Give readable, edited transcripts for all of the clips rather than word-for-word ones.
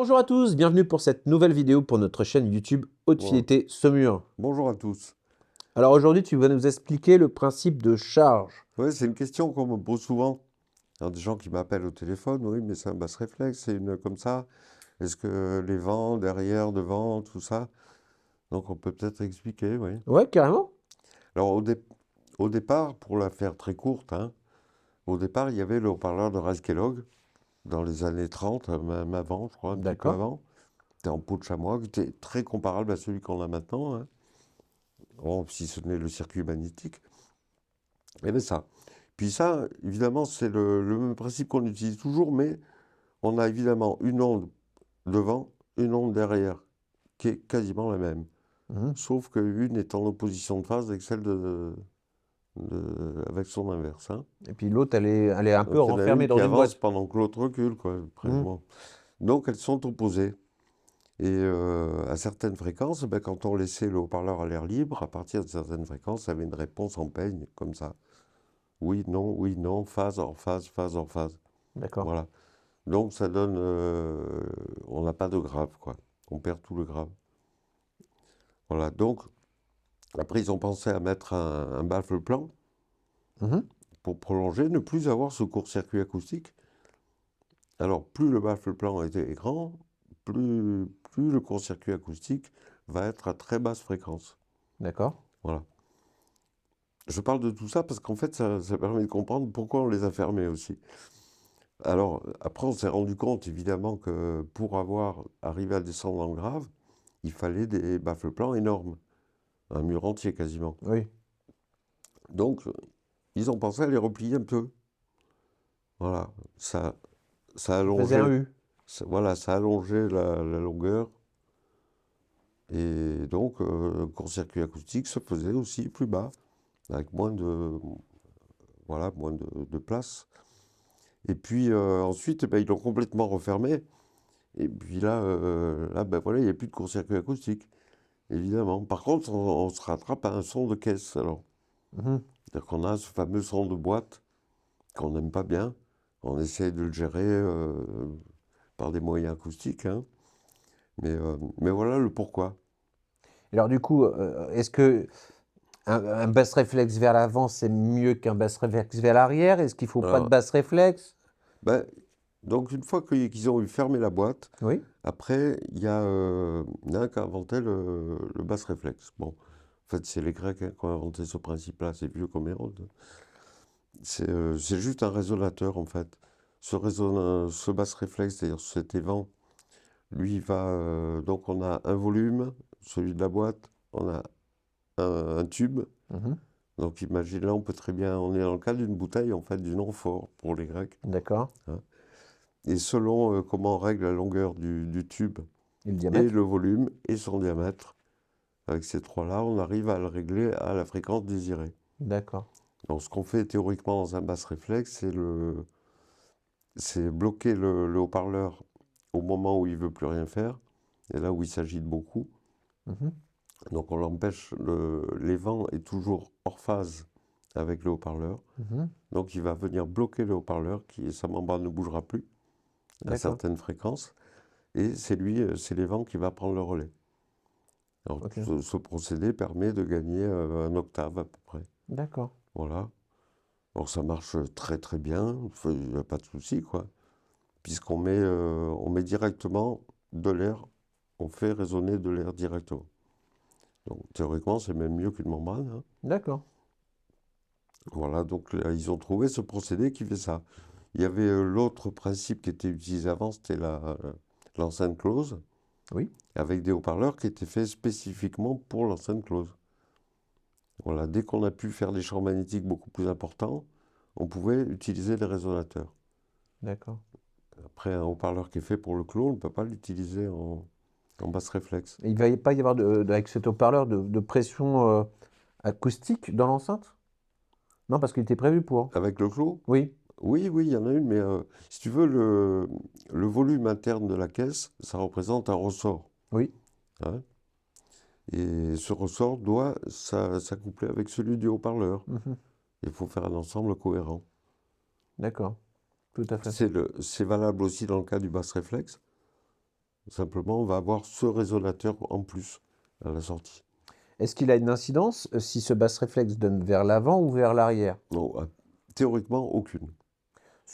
Bonjour à tous, bienvenue pour cette nouvelle vidéo pour notre chaîne YouTube Haute Bon, Fidélité Saumur. bonjour à tous. Alors aujourd'hui, tu vas nous expliquer le principe de charge. Ouais, c'est une question qu'on me pose souvent. Alors, des gens qui m'appellent au téléphone, oui, mais c'est un basse réflexe, c'est une comme ça. Est-ce que les vents, derrière, devant, tout ça? Donc on peut peut-être expliquer, oui. Ouais, carrément. Alors au départ, pour la faire très courte, hein, au départ, il y avait le haut-parleur de Raz Kellogg dans les années 30, même avant, je crois, un petit peu D'accord. avant. C'était en peau de chamois, qui était très comparable à celui qu'on a maintenant, hein. Bon, si ce n'est le circuit magnétique. Il y avait ça. Puis ça, évidemment, c'est le même principe qu'on utilise toujours, mais on a évidemment une onde devant, une onde derrière, qui est quasiment la même. Mhm. Sauf qu'une est en opposition de phase avec celle avec son inverse, hein. Et puis l'autre, elle est un peu Donc il y en a renfermée une dans qui une avance boîte. pendant que l'autre recule, quoi, Mhm. presque. Donc elles sont opposées. Et à certaines fréquences, ben, quand on laissait le haut-parleur à l'air libre, à partir de certaines fréquences, ça avait une réponse en peigne, comme ça. Oui, non, phase, hors phase, phase, hors phase. D'accord. Voilà. Donc ça donne, on n'a pas de grave, quoi. On perd tout le grave. Voilà. Donc après ils ont pensé à mettre un baffle plan Mhm. pour prolonger, ne plus avoir ce court-circuit acoustique. Alors plus le baffle plan est grand, plus le court-circuit acoustique va être à très basse fréquence. D'accord. Voilà. Je parle de tout ça parce qu'en fait ça permet de comprendre pourquoi on les a fermés aussi. Alors après on s'est rendu compte évidemment que pour arriver à descendre en grave, il fallait des baffles plans énormes, un mur entier quasiment. Oui. Donc, ils ont pensé à les replier un peu. Voilà, ça Ça faisait un allongeait, U. voilà, ça allongeait la longueur. Et donc, le court-circuit acoustique se faisait aussi plus bas, avec voilà, moins de place. Et puis ensuite, ben, ils l'ont complètement refermé. Et puis là ben, voilà, il n'y a plus de court-circuit acoustique, évidemment. Par contre, on se rattrape à un son de caisse, alors. Mhm. C'est-à-dire qu'on a ce fameux son de boîte qu'on n'aime pas bien. On essaie de le gérer par des moyens acoustiques, hein. Mais voilà le pourquoi. Alors du coup, est-ce que un basse réflexe vers l'avant, c'est mieux qu'un basse réflexe vers l'arrière? Est-ce qu'il ne faut pas de Alors, basse réflexe? ben, donc une fois qu'ils ont eu fermé la boîte, Oui. après, il y en a un qui a inventé le basse réflexe. Bon, en fait, c'est les Grecs, hein, qui ont inventé ce principe-là, c'est vieux comme Hérode. C'est juste un résonateur, en fait. Ce basse réflexe, c'est-à-dire cet évent, lui, donc on a un volume, celui de la boîte, on a un tube. Mhm. Donc imagine là, on peut très bien, on est dans le cas d'une bouteille, en fait, d'une amphore pour les Grecs, D'accord. hein. Et selon comment on règle la longueur du tube Et le et diamètre? le volume et son diamètre, avec ces trois-là, on arrive à le régler à la fréquence désirée. D'accord. Donc ce qu'on fait théoriquement dans un basse réflexe, c'est bloquer le haut-parleur au moment où il veut plus rien faire, et là où il s'agite beaucoup. Mhm. Donc on l'empêche, les vents est toujours hors phase avec le haut-parleur. Mhm. Donc il va venir bloquer le haut-parleur, sa membrane ne bougera plus à D'accord. certaines fréquences. Et c'est les vents qui va prendre le relais. Alors Ok. ce procédé permet de gagner un octave à peu près. D'accord. Voilà. Alors ça marche très très bien, il n'y a pas de souci, quoi. Puisqu'on met directement de l'air, on fait résonner de l'air directement. Donc théoriquement c'est même mieux qu'une membrane, hein. D'accord. Voilà, donc là, ils ont trouvé ce procédé qui fait ça. Il y avait l'autre principe qui était utilisé avant, c'était l'enceinte close, Oui. avec des haut-parleurs qui étaient faits spécifiquement pour l'enceinte close. Voilà, dès qu'on a pu faire des champs magnétiques beaucoup plus importants, on pouvait utiliser des résonateurs. D'accord. Après, un haut-parleur qui est fait pour le clos, on ne peut pas l'utiliser en basse réflexe. Et il va pas y avoir, avec cet haut-parleur, de pression acoustique dans l'enceinte? Non, parce qu'il était prévu pour. Avec le clos, Oui. oui, oui, il y en a une, mais si tu veux, le volume interne de la caisse, ça représente un ressort, Oui. hein. Et ce ressort doit s'accoupler avec celui du haut-parleur. Mhm. Il faut faire un ensemble cohérent. D'accord. Tout à fait. C'est valable aussi dans le cas du basse réflexe. Simplement, on va avoir ce résonateur en plus à la sortie. Est-ce qu'il a une incidence si ce basse réflexe donne vers l'avant ou vers l'arrière? Non, théoriquement, aucune.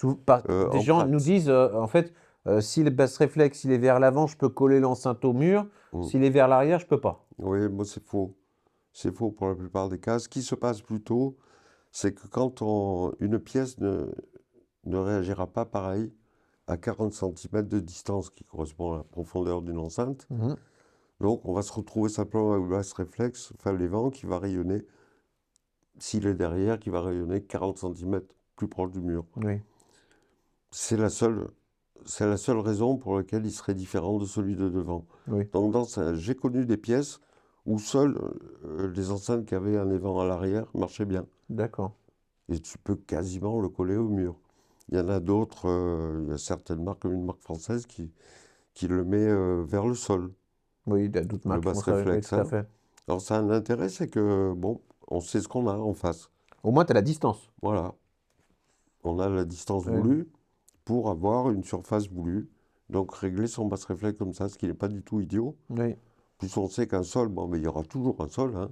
Des En gens nous pratique, disent, en fait, si le basse réflexe il est vers l'avant, je peux coller l'enceinte au mur. S'il est vers l'arrière, je peux pas. oui, moi c'est faux. C'est faux pour la plupart des cas. Ce qui se passe plutôt, c'est que quand une pièce ne réagira pas pareil à 40 cm de distance, qui correspond à la profondeur d'une enceinte, Mhm. donc on va se retrouver simplement avec le basse réflexe, enfin l'élément qui va rayonner, s'il est derrière, qui va rayonner 40 cm plus proche du mur. Oui, C'est la seule raison pour laquelle il serait différent de celui de devant. oui, Donc j'ai connu des pièces où seules les enceintes qui avaient un évent à l'arrière marchaient bien. d'accord. Et tu peux quasiment le coller au mur. Il y en a d'autres, il y a certaines marques, comme une marque française, qui le met vers le sol, Oui, il y a d'autres le marques qui font basse ça, oui, réflexe, tout à hein. fait. Alors ça a un intérêt, c'est que, bon, on sait ce qu'on a en face. Au moins, tu as la distance. Voilà, on a la distance Oui, voulue pour avoir une surface voulue. Donc régler son basse réflexe comme ça, ce qui n'est pas du tout idiot. oui, Plus on sait qu'un sol, bon, mais il y aura toujours un sol, hein.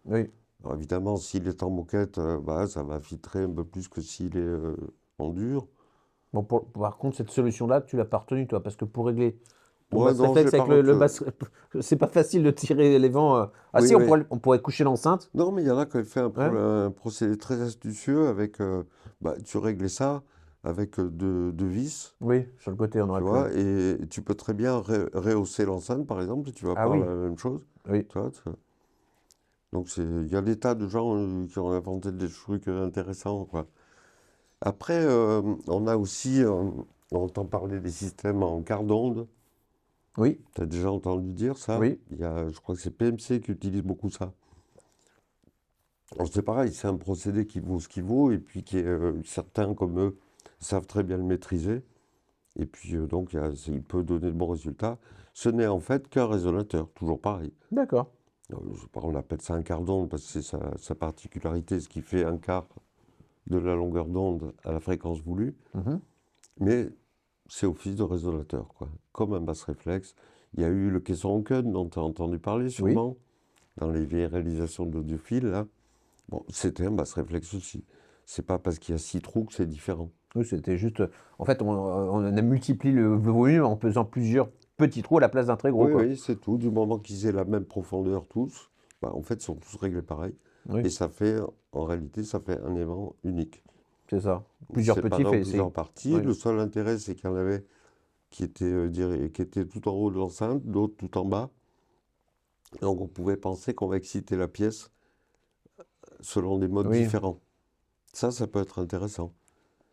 oui. Alors, évidemment, s'il est en moquette, bah, ça va filtrer un peu plus que s'il est en dur. Bon, par contre, cette solution-là, tu l'as pas retenue, toi, parce que pour régler ton Ouais, basse non, je l'ai réflexe pas avec le retenu. basse, c'est pas facile de tirer les vents. Ah Oui, si, oui. on pourrait coucher l'enceinte. Non, mais il y en a qui ont fait Ouais. un procédé très astucieux avec, bah, tu réglais ça avec deux vis, Oui, sur le côté, on tu aurait pu. vois, et tu peux très bien rehausser l'enceinte, par exemple, et tu vas Ah avoir oui, la même chose, oui. tu vois. Donc, il y a des tas de gens qui ont inventé des trucs intéressants, quoi. Après, on a aussi, on entend parler des systèmes en quart d'onde. Oui, Tu as déjà entendu dire ça? oui, Je crois que c'est PMC qui utilise beaucoup ça. Alors c'est pareil, c'est un procédé qui vaut ce qu'il vaut, et puis qui est, certains comme eux savent très bien le maîtriser, et puis donc il peut donner de bons résultats. Ce n'est en fait qu'un résonateur, toujours pareil. d'accord. Je sais pas, on appelle ça un quart d'onde parce que c'est sa particularité, ce qui fait un quart de la longueur d'onde à la fréquence voulue, Mhm. mais c'est office de résonateur, quoi. Comme un basse réflexe. Il y a eu le caisson Hawken dont tu as entendu parler Oui, sûrement, dans les vieilles réalisations d'audiophile, là. Bon, c'était un basse réflexe aussi. C'est pas parce qu'il y a 6 trous que c'est différent. oui, c'était juste. En fait, on a multiplié le volume en faisant plusieurs petits trous à la place d'un très gros, Oui, quoi. oui, c'est tout. Du moment qu'ils aient la même profondeur tous, bah, en fait, ils sont tous réglés pareil. Oui, Et ça fait, en réalité, ça fait un aimant unique. c'est ça. Plusieurs petits, Séparé en c'est. plusieurs parties. Oui, Le seul intérêt, c'est qu'il y en avait qui étaient tout en haut de l'enceinte, d'autres tout en bas. Donc on pouvait penser qu'on va exciter la pièce selon des modes oui. différents. Ça peut être intéressant.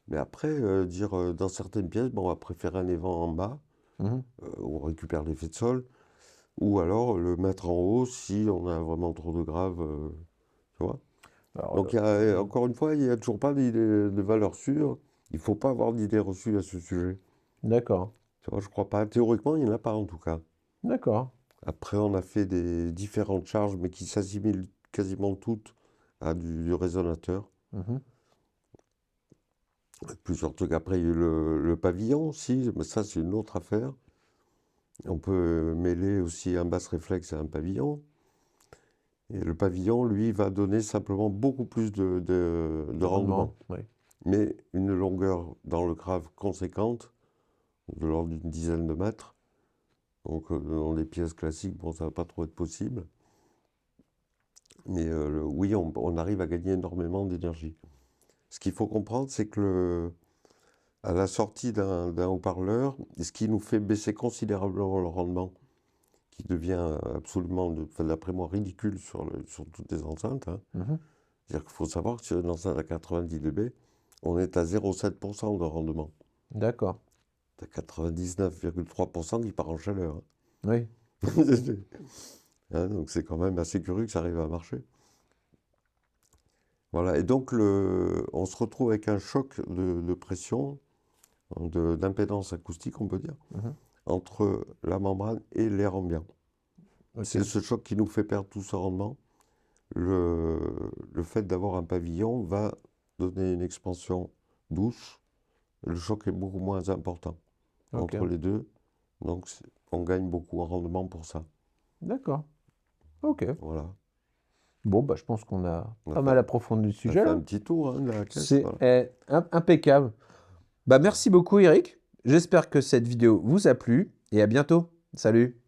Mais après, dire dans certaines pièces, bon, on va préférer un évent en bas, Mhm. où on récupère l'effet de sol, ou alors le mettre en haut si on a vraiment trop de graves, tu vois. Alors, Donc encore une fois, il n'y a toujours pas de valeur sûre. Il ne faut pas avoir d'idées reçues à ce sujet. d'accord. Tu vois, je crois pas. Théoriquement, il n'y en a pas en tout cas. D'accord. Après, on a fait des différentes charges, mais qui s'assimilent quasiment toutes à du résonateur. Mhm. Plusieurs trucs. Après, il y a eu le pavillon aussi, mais ça, c'est une autre affaire. On peut mêler aussi un basse réflexe à un pavillon. Et le pavillon, lui, va donner simplement beaucoup plus de Le rendement. rendement, oui. Mais une longueur dans le grave conséquente, de l'ordre d'une dizaine de mètres. Donc, dans les pièces classiques, bon, ça ne va pas trop être possible. Mais oui, on arrive à gagner énormément d'énergie. Ce qu'il faut comprendre, c'est que à la sortie d'un haut-parleur, ce qui nous fait baisser considérablement le rendement, qui devient absolument, d'après moi, ridicule sur toutes les enceintes, hein. Mhm. C'est-à-dire qu'il faut savoir que sur une enceinte à 90 dB, on est à 0,7% de rendement. D'accord. Tu as 99,3% qui part en chaleur, Oui. hein. Hein, donc c'est quand même assez curieux que ça arrive à marcher. Voilà, et donc on se retrouve avec un choc de pression, d'impédance acoustique, on peut dire, Mhm. entre la membrane et l'air ambiant. Ok. C'est ce choc qui nous fait perdre tout ce rendement. Le, le fait d'avoir un pavillon va donner une expansion douce. Le choc est beaucoup moins important Ok. entre les deux. Donc, on gagne beaucoup en rendement pour ça. D'accord. Ok. Voilà. Bon, bah, je pense qu'on a On a pas fait, mal approfondi le on a sujet fait là. un petit tour hein, de la caisse. C'est Voilà. impeccable. Bah, merci beaucoup, Eric. J'espère que cette vidéo vous a plu et à bientôt. Salut.